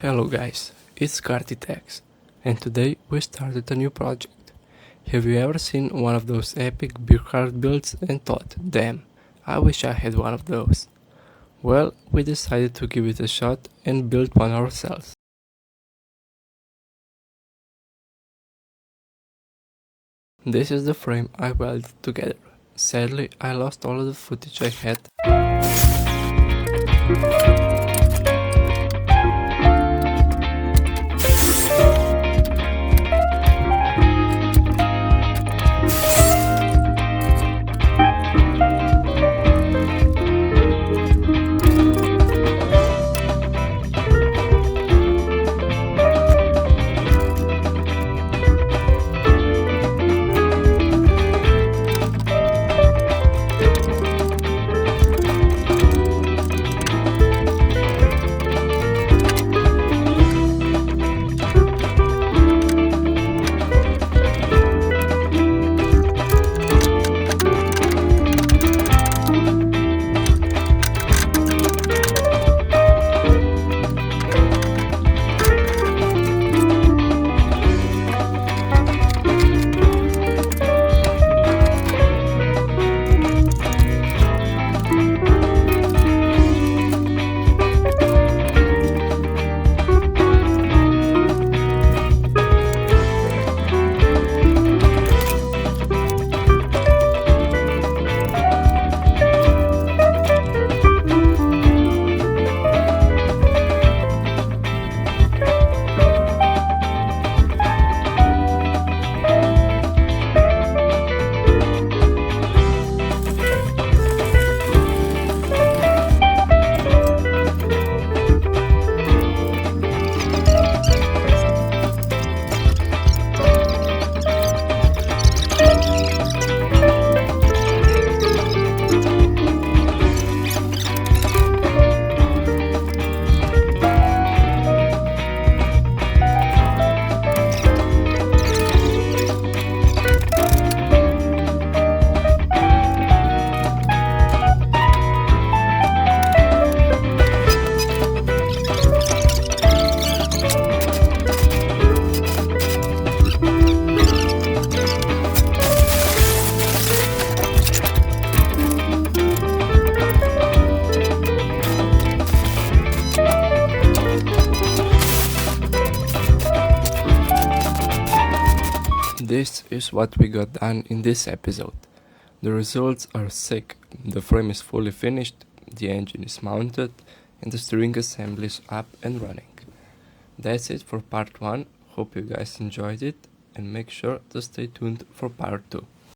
Hello guys, it's KART, and today we started a new project. Have you ever seen one of those epic beer cart builds and thought, damn, I wish I had one of those? Well, we decided to give it a shot and build one ourselves. This is the frame I welded together. Sadly, I lost all of the footage I had. This is what we got done in this episode. The results are sick. The frame is fully finished, the engine is mounted, and the steering assembly is up and running. That's it for part 1. Hope you guys enjoyed it, and make sure to stay tuned for part 2.